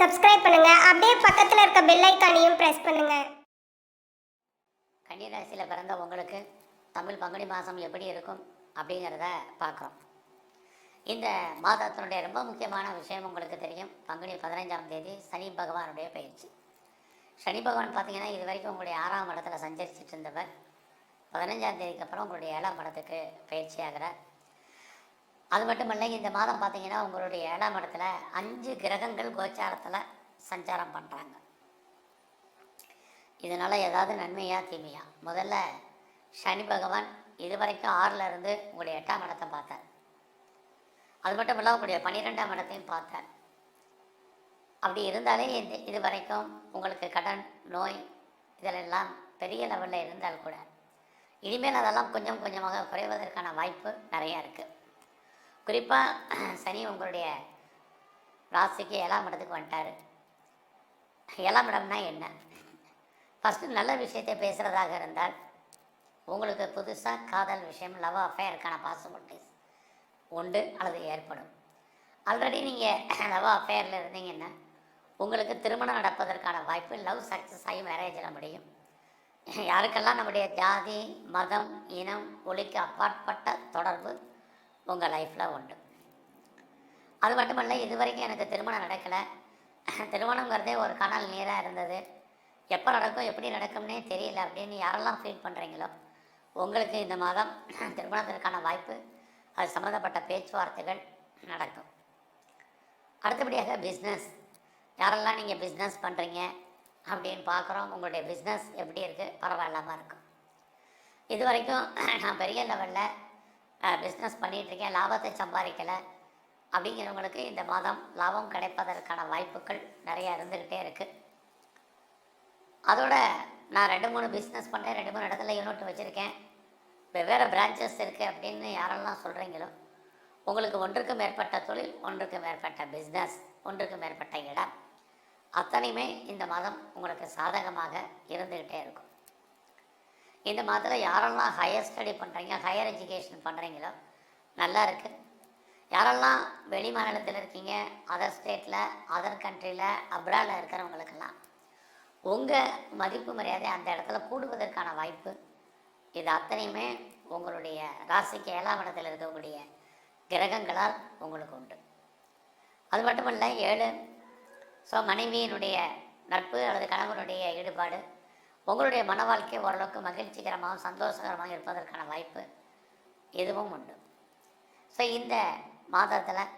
Subscribe பண்ணுங்க. அப்படியே பக்கத்துல இருக்க பெல் ஐகானையும் பிரஸ் பண்ணுங்க. கன்னிராசியில் பிறந்த உங்களுக்கு தமிழ் பங்குனி மாதம் எப்படி இருக்கும் அப்படிங்கிறத பார்க்குறோம். இந்த மாதத்தினுடைய ரொம்ப முக்கியமான விஷயம் உங்களுக்கு தெரியும். பங்குனி 15ஆம் தேதி சனி பகவானுடைய பயிற்சி. சனி பகவான் பார்த்தீங்கன்னா இது வரைக்கும் உங்களுடைய 6ஆம் இடத்துல சஞ்சரிச்சிட்டு இருந்தவர் 15ஆம் தேதிக்கு அப்புறம் உங்களுடைய 7ஆம் இடத்துக்கு பயிற்சி ஆகிறார். அது மட்டும் இல்லை, இந்த மாதம் பார்த்தீங்கன்னா உங்களுடைய 7ஆம் இடத்துல 5 கிரகங்கள் கோச்சாரத்தில் சஞ்சாரம் பண்ணுறாங்க. இதனால் ஏதாவது நன்மையா தீமையா? முதல்ல சனி பகவான் இது வரைக்கும் 6ல் இருந்து உங்களுடைய 8ஆம் இடத்தை பார்த்தார். அது மட்டும் இல்லை, உங்களுடைய 12ஆம் இடத்தையும் பார்த்தார். அப்படி இருந்தாலே இது வரைக்கும் உங்களுக்கு கடன், நோய் இதிலெல்லாம் பெரிய லெவலில் இருந்தால் கூட இனிமேல் அதெல்லாம் கொஞ்சம் கொஞ்சமாக குறைவதற்கான வாய்ப்பு நிறையா இருக்குது. குறிப்பாக சனி உங்களுடைய ராசிக்கு 7ஆம் இடத்துக்கு வந்துட்டார். 7ஆம் இடம்னா என்ன? ஃபஸ்ட்டு நல்ல விஷயத்தை பேசுகிறதாக இருந்தால் உங்களுக்கு புதுசாக காதல் விஷயம், லவ் அஃபேருக்கான பாசிபிலிட்டிஸ் உண்டு அல்லது ஏற்படும். ஆல்ரெடி நீங்கள் லவ் அஃபேரில் இருந்தீங்கன்னா உங்களுக்கு திருமணம் நடப்பதற்கான வாய்ப்பு, லவ் சக்ஸஸ் ஆகி மேரேஜில் முடியும். யாருக்கெல்லாம் நம்முடைய ஜாதி, மதம், இனம், ஒளிக்கு அப்பாற்பட்ட தொடர்பு உங்கள் லைஃப்பில் உண்டு. அது மட்டுமல்ல, இது வரைக்கும் எனக்கு திருமணம் நடக்கலை, திருமணங்கிறதே ஒரு கனல் நீராக இருந்தது, எப்போ நடக்கும் எப்படி நடக்கும்னே தெரியல அப்படின்னு யாரெல்லாம் ஃபீல் பண்ணுறீங்களோ உங்களுக்கு இந்த மாதம் திருமணத்திற்கான வாய்ப்பு, அது சம்மந்தப்பட்ட பேச்சுவார்த்தைகள் நடக்கும். அடுத்தபடியாக பிஸ்னஸ். யாரெல்லாம் நீங்கள் பிஸ்னஸ் பண்ணுறீங்க அப்படின்னு பார்க்குறோம். உங்களுடைய பிஸ்னஸ் எப்படி இருக்குது? பரவாயில்லாமல் இருக்கும். இது வரைக்கும் நான் பெரிய லெவலில் பிஸ்னஸ் பண்ணிகிட்ருக்கேன், லாபத்தை சம்பாதிக்கலை அப்படிங்கிறவங்களுக்கு இந்த மாதம் லாபம் கிடைப்பதற்கான வாய்ப்புகள் நிறையா இருந்துக்கிட்டே இருக்குது. அதோட நான் 2-3 பிஸ்னஸ் பண்ணேன், 2-3 இடத்துல யூனிட் வச்சுருக்கேன், வெவ்வேறு பிரான்ச்சஸ் இருக்குது அப்படின்னு யாரெல்லாம் சொல்கிறீங்களோ உங்களுக்கு ஒன்றுக்கு மேற்பட்ட தொழில், ஒன்றுக்கு மேற்பட்ட பிஸ்னஸ், ஒன்றுக்கு மேற்பட்ட இடம் அத்தனையுமே இந்த மாதம் உங்களுக்கு சாதகமாக இருந்துக்கிட்டே இருக்கும். இந்த மாதத்தில் யாரெல்லாம் ஹையர் ஸ்டடி பண்ணுறீங்க, ஹையர் எஜுகேஷன் பண்ணுறீங்களோ நல்லா இருக்குது. யாரெல்லாம் வெளி மாநிலத்தில் இருக்கீங்க, அதர் ஸ்டேட்டில், அதர் கண்ட்ரியில், அப்ராடில் இருக்கிறவங்களுக்கெல்லாம் உங்கள் மதிப்பு மரியாதை அந்த இடத்துல கூடுவதற்கான வாய்ப்பு, இது அத்தனையுமே உங்களுடைய ராசிக்கு 7ஆம் இடத்தில் இருக்கக்கூடிய கிரகங்களால் உங்களுக்கு உண்டு. அது மட்டுமல்ல 7 ஸோ மனைவியினுடைய நட்பு அல்லது கணவனுடைய ஈடுபாடு உங்களுடைய மன வாழ்க்கை ஓரளவுக்கு மகிழ்ச்சிகரமாகவும் சந்தோஷகரமாக இருப்பதற்கான வாய்ப்பு இதுவும் உண்டு. ஸோ இந்த மாதத்தில்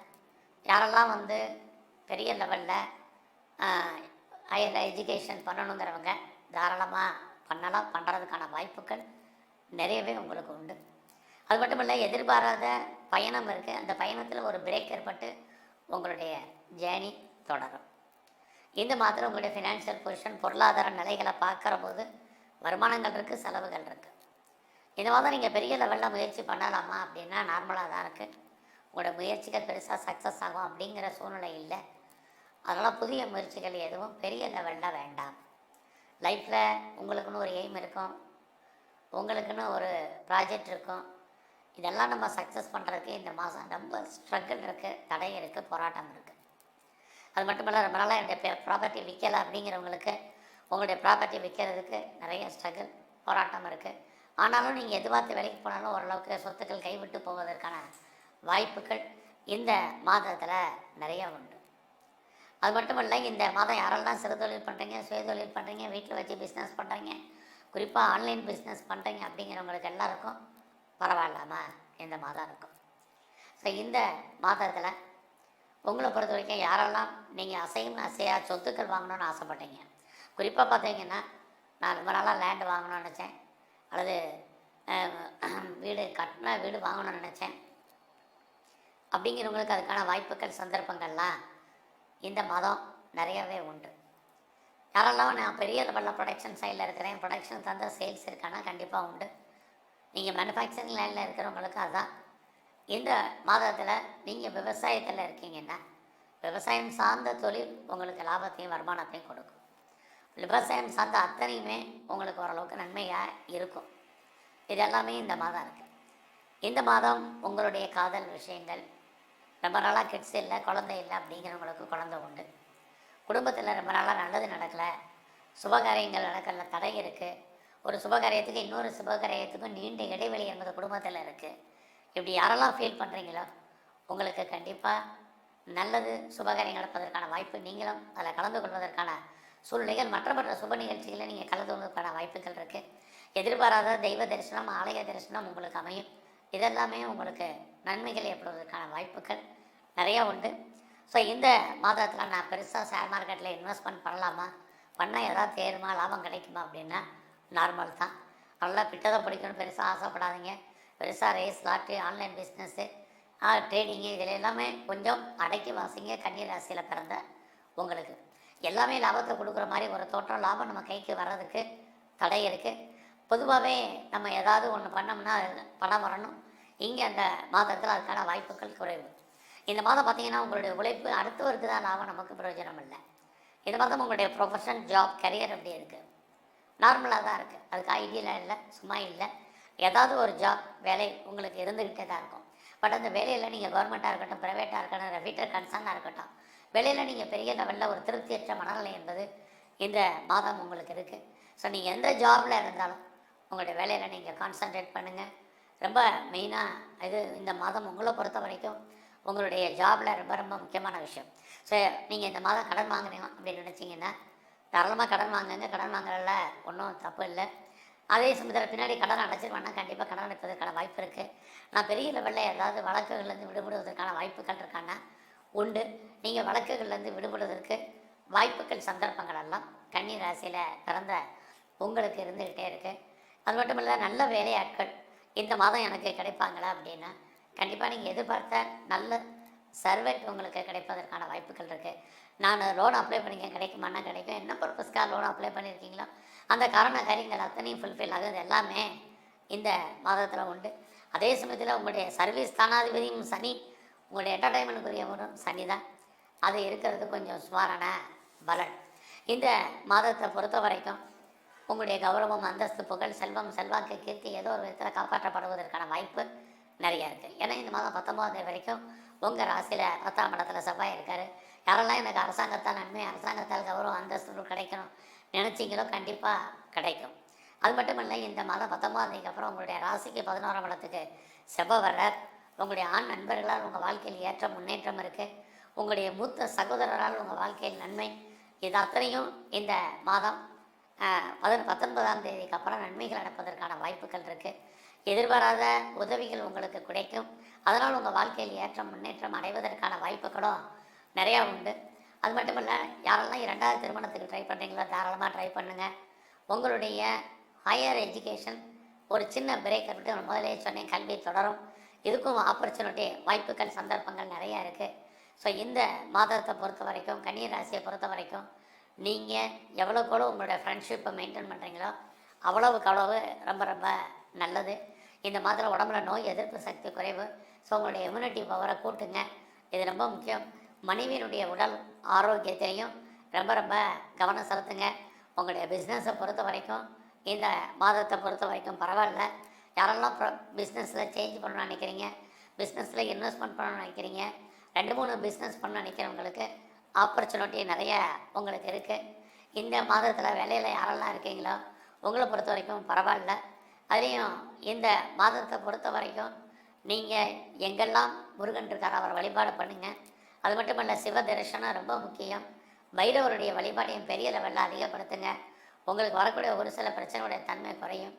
யாரெல்லாம் பெரிய லெவலில் ஹையர் எஜுகேஷன் பண்ணணுங்கிறவங்க தாராளமாக பண்ணலாம், பண்ணுறதுக்கான வாய்ப்புகள் நிறையவே உங்களுக்கு உண்டு. அது மட்டும் இல்லை, எதிர்பாராத பயணம் இருக்குது, அந்த பயணத்தில் ஒரு பிரேக் ஏற்பட்டு உங்களுடைய ஜேர்னி தொடரும். இந்த மாதத்தில் உங்களுடைய ஃபினான்ஷியல் பொசிஷன், பொருளாதார நிலைகளை பார்க்குற போது வருமானங்கள் இருக்குது, செலவுகள் இருக்குது. இந்த மாதம் நீங்கள் பெரிய லெவலில் முயற்சி பண்ணலாமா அப்படின்னா நார்மலாக தான் இருக்குது. உங்களோட முயற்சிகள் பெருசாக சக்ஸஸ் ஆகும் அப்படிங்கிற சூழ்நிலை இல்லை. அதனால் புதிய முயற்சிகள் எதுவும் பெரிய லெவலில் வேண்டாம். லைஃப்பில் உங்களுக்குன்னு ஒரு எய்ம் இருக்கும், உங்களுக்குன்னு ஒரு ப்ராஜெக்ட் இருக்கும். இதெல்லாம் நம்ம சக்ஸஸ் பண்ணுறதுக்கு இந்த மாதம் ரொம்ப ஸ்ட்ரகிள் இருக்குது, தடை இருக்குது, போராட்டம் இருக்குது. அது மட்டும் இல்லை, ரொம்ப நாளாக என்னுடைய ப்ராப்பர்ட்டி விற்கலை அப்படிங்கிறவங்களுக்கு உங்களுடைய ப்ராப்பர்ட்டி விற்கிறதுக்கு நிறைய ஸ்ட்ரகிள், போராட்டம் இருக்குது. ஆனாலும் நீங்கள் எதிர்பார்த்து வேலைக்கு போனாலும் ஓரளவுக்கு சொத்துக்கள் கைவிட்டு போவதற்கான வாய்ப்புகள் இந்த மாதத்தில் நிறையா உண்டு. அது மட்டும் இல்லை, இந்த மாதம் யாரெல்லாம் சிறு தொழில் பண்ணுறீங்க, சுய தொழில் பண்ணுறீங்க, வீட்டில் வச்சு பிஸ்னஸ் பண்ணுறீங்க, குறிப்பாக ஆன்லைன் பிஸ்னஸ் பண்ணுறீங்க அப்படிங்கிறவங்களுக்கு எல்லாருக்கும் பரவாயில்லாமல் இந்த மாதம் இருக்கும். ஸோ இந்த மாதத்தில் உங்களை பொறுத்த வரைக்கும் யாரெல்லாம் நீங்கள் அசையா சொத்துக்கள் வாங்கணுன்னு ஆசைப்பட்டீங்க, குறிப்பாக பார்த்தீங்கன்னா நான் ரொம்ப நாளாக லேண்டு வாங்கணும்னு நினச்சேன், அல்லது வீடு கட்டின வீடு வாங்கணும்னு நினச்சேன் அப்படிங்கிறவங்களுக்கு அதுக்கான வாய்ப்புகள், சந்தர்ப்பங்கள்லாம் இந்த மாதம் நிறையவே உண்டு. யாரெல்லாம் நான் பெரிய லெவலில் ப்ரொடக்ஷன் சைடில் இருக்கிறேன், ப்ரொடக்ஷன் தந்த சேல்ஸ் இருக்கானா கண்டிப்பாக உண்டு. நீங்கள் மேனுஃபேக்சரிங் லைனில் இருக்கிறவங்களுக்கு அதுதான். இந்த மாதத்தில் நீங்கள் விவசாயத்தில் இருக்கீங்கன்னா விவசாயம் சார்ந்த தொழில் உங்களுக்கு லாபத்தையும் வருமானத்தையும் கொடுக்கும். விவசாயம் சார்ந்த அத்தனையுமே உங்களுக்கு ஓரளவுக்கு நன்மையாக இருக்கும். இது எல்லாமே இந்த மாதம் இருக்குது. இந்த மாதம் உங்களுடைய காதல் விஷயங்கள், ரொம்ப நாளாக கிட்ஸ் இல்லை, குழந்தை இல்லை அப்படிங்கிறவங்களுக்கு குழந்தை உண்டு. குடும்பத்தில் ரொம்ப நாளாக நல்லது நடக்கலை, சுபகாரியங்கள் நடக்கல, தடை இருக்குது, ஒரு சுபகாரியத்துக்கு இன்னொரு சுபகாரியத்துக்கும் நீண்ட இடைவெளி என்பது குடும்பத்தில் இருக்குது. இப்படி யாரெல்லாம் ஃபீல் பண்ணுறீங்களோ உங்களுக்கு கண்டிப்பாக நல்லது சுபகாரியம் நடப்பதற்கான வாய்ப்பு, நீங்களும் அதில் கலந்து கொள்வதற்கான சூழ்நிலைகள், மற்ற சுப நிகழ்ச்சிகளில் நீங்கள் கலந்து கொள்வதற்கான வாய்ப்புகள் இருக்குது. எதிர்பாராத தெய்வ தரிசனம், ஆலய தரிசனம் உங்களுக்கு அமையும். இதெல்லாமே உங்களுக்கு நன்மைகள் ஏற்படுவதற்கான வாய்ப்புகள் நிறையா உண்டு. ஸோ இந்த மாதத்தில் நான் பெருசாக ஷேர் மார்க்கெட்டில் இன்வெஸ்ட்மெண்ட் பண்ணலாமா, பண்ணால் எதாவது தேருமா, லாபம் கிடைக்குமா அப்படின்னா நார்மல் தான். நல்லா பிட்டதை பிடிக்கணும் பெருசாக ஆசைப்படாதீங்க. பெருசாக race, lottery, online business, trading இதில் எல்லாமே கொஞ்சம் அடக்கி வாசிங்க. கன்னி ராசியில் பிறந்த உங்களுக்கு எல்லாமே லாபத்தை கொடுக்குற மாதிரி ஒரு தோற்றம், லாபம் நம்ம கைக்கு வர்றதுக்கு தடை இருக்குது. பொதுவாகவே நம்ம ஏதாவது ஒன்று பண்ணோம்னா பணம் வரணும். இங்கே அந்த மாதத்தில் அதுக்கான வாய்ப்புகள் குறைவு. இந்த மாதம் பார்த்திங்கன்னா உங்களுடைய உழைப்பு அடுத்தவருக்கு தான் லாபம், நமக்கு பிரயோஜனம் இல்லை. இந்த மாதம் உங்களுடைய ப்ரொஃபஷன், ஜாப், கரியர் அப்படி இருக்குது, நார்மலாக தான் இருக்குது. அதுக்கு ஐடியெலாம் இல்லை, சும்மா இல்லை. ஏதாவது ஒரு ஜாப் வேலை உங்களுக்கு இருந்துக்கிட்டே தான் இருக்கும். பட் அந்த வேலையில் நீங்கள் கவர்மெண்ட்டாக இருக்கட்டும், ப்ரைவேட்டாக இருக்கட்டும், ரெஃபீட்டர் கன்சர்னாக இருக்கட்டும், வேலையில் நீங்கள் பெரிய லெவலில் ஒரு திருப்தியற்ற மனநிலை என்பது இந்த மாதம் உங்களுக்கு இருக்குது. ஸோ நீங்கள் எந்த ஜாபில் இருந்தாலும் உங்களுடைய வேலையில் நீங்கள் கான்சன்ட்ரேட் பண்ணுங்கள். ரொம்ப மெயினாக இந்த மாதம் உங்களை பொறுத்த வரைக்கும் உங்களுடைய ஜாபில் ரொம்ப ரொம்ப முக்கியமான விஷயம். ஸோ நீங்கள் இந்த மாதம் கடன் வாங்குறீங்க அப்படின்னு நினச்சிங்கன்னா தாராளமாக கடன் வாங்குங்க. கடன் வாங்குறதுல ஒன்றும் தப்பு இல்லை. அதே சமயத்தில் பின்னாடி கடன் அடைச்சிருவாங்கன்னா கண்டிப்பாக கடன் அடைப்பதற்கான வாய்ப்பு இருக்குது. நான் பெரிய லெவலில் ஏதாவது வழக்குகள்லேருந்து விடுபடுவதற்கான வாய்ப்புகள் இருக்கான்னா உண்டு. நீங்கள் வழக்குகள்லேருந்து விடுபடுவதற்கு வாய்ப்புகள், சந்தர்ப்பங்கள் எல்லாம் கன்னி ராசியில் பிறந்த உங்களுக்கு இருந்துக்கிட்டே இருக்குது. அது மட்டும் இல்லை, நல்ல வேலையாட்கள் இந்த மாதம் எனக்கு கிடைப்பாங்களா அப்படின்னா கண்டிப்பாக நீங்கள் எதிர்பார்த்த நல்ல சர்வெண்ட் உங்களுக்கு கிடைப்பதற்கான வாய்ப்புகள் இருக்குது. நான் லோன் அப்ளை பண்ணிக்க கிடைக்குமானா கிடைக்கும். என்ன பர்பஸ்க்காக லோன் அப்ளை பண்ணியிருக்கீங்களோ அந்த காரண காரியங்கள் அத்தனையும் ஃபுல்ஃபில் ஆகுது. எல்லாமே இந்த மாதத்தில் உண்டு. அதே சமயத்தில் உங்களுடைய சர்வீஸ் ஸ்தானாதிபதியும் சனி, உங்களுடைய என்டர்டைன்மெண்ட்டுக்குரியவரும் சனி தான். அது இருக்கிறது கொஞ்சம் சுமாரான பலன். இந்த மாதத்தை பொறுத்த வரைக்கும் உங்களுடைய கௌரவம், அந்தஸ்து, புகழ், செல்வம், செல்வாக்கு, கீர்த்தி ஏதோ ஒரு விதத்தில் காப்பாற்றப்படுவதற்கான வாய்ப்பு நிறையா இருக்குது. ஏன்னா இந்த மாதம் 19 வரைக்கும் உங்கள் ராசியில் 10ஆம் இடத்துல செவ்வாய் இருக்கார். யாரெல்லாம் எனக்கு அரசாங்கத்தால் நன்மை, அரசாங்கத்தால் கௌரவம், அந்தஸ்து கிடைக்கணும் நினச்சிங்களோ கண்டிப்பாக கிடைக்கும். அது மட்டும் இல்லை, இந்த மாதம் 19 அப்புறம் உங்களுடைய ராசிக்கு 11ஆம் இடத்துக்கு செவ்வாய் வர்றார். உங்களுடைய ஆண் நண்பர்களால் உங்கள் வாழ்க்கையில் ஏற்ற முன்னேற்றம் இருக்குது. உங்களுடைய மூத்த சகோதரரால் உங்கள் வாழ்க்கையில் நன்மை. இது அத்தனையும் இந்த மாதம் 19ஆம் தேதிக்கு அப்புறம் நன்மைகள் நடப்பதற்கான வாய்ப்புகள் இருக்குது. எதிர்பாராத உதவிகள் உங்களுக்கு கிடைக்கும். அதனால் உங்கள் வாழ்க்கையில் ஏற்றம், முன்னேற்றம் அடைவதற்கான வாய்ப்புகளும் நிறையா உண்டு. அது மட்டும் இல்லை, யாரெல்லாம் 2வது திருமணத்துக்கு ட்ரை பண்ணுறீங்களோ தாராளமாக ட்ரை பண்ணுங்கள். உங்களுடைய ஹையர் எஜுகேஷன் ஒரு சின்ன பிரேக் விட்டு முதலே சொன்னேன், கல்வி தொடரும். இதுக்கும் ஆப்பர்ச்சுனிட்டி, வாய்ப்புகள், சந்தர்ப்பங்கள் நிறையா இருக்குது. ஸோ இந்த மாதத்தை பொறுத்த வரைக்கும், கன்னி ராசியை பொறுத்த வரைக்கும் நீங்கள் எவ்வளோக்கு உங்களுடைய ஃப்ரெண்ட்ஷிப்பை மெயின்டைன் பண்ணுறீங்களோ அவ்வளவுக்கு அவ்வளவு ரொம்ப ரொம்ப நல்லது. இந்த மாதத்தில் உடம்புல நோய் எதிர்ப்பு சக்தி குறைவு. ஸோ உங்களுடைய இம்யூனிட்டி பவரை கூட்டுங்க. இது ரொம்ப முக்கியம். மனைவியினுடைய உடல் ஆரோக்கியத்தையும் ரொம்ப ரொம்ப கவனம் செலுத்துங்க. உங்களுடைய பிஸ்னஸை பொறுத்த வரைக்கும் இந்த மாதத்தை பொறுத்த வரைக்கும் பரவாயில்ல. யாரெல்லாம் பிஸ்னஸில் சேஞ்ச் பண்ணணும்னு நினைக்கிறீங்க, பிஸ்னஸில் இன்வெஸ்ட்மெண்ட் பண்ணணும்னு நினைக்கிறீங்க, 2-3 பிஸ்னஸ் பண்ண நினைக்கிறவங்களுக்கு ஆப்பர்ச்சுனிட்டி நிறைய உங்களுக்கு இருக்குது. இந்த மாதத்தில் வேலையில் யாரெல்லாம் இருக்கீங்களோ உங்களை பொறுத்த வரைக்கும் பரவாயில்ல. அதுலேயும் இந்த மாதத்தை பொறுத்த வரைக்கும் நீங்கள் எங்கெல்லாம் முருகன் இருக்காரோ அவர் வழிபாடு பண்ணுங்கள். அது மட்டும் இல்லை, சிவ தரிசனம் ரொம்ப முக்கியம். பைரவருடைய வழிபாடையும் பெரிய லெவலில் அதிகப்படுத்துங்க. உங்களுக்கு வரக்கூடிய ஒரு சில பிரச்சனையுடைய தன்மை குறையும்.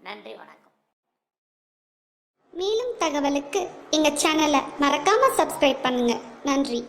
நன்றி, வணக்கம். மேலும் தகவலுக்கு எங்கள் சேனலை மறக்காமல் சப்ஸ்கிரைப் பண்ணுங்கள். நன்றி.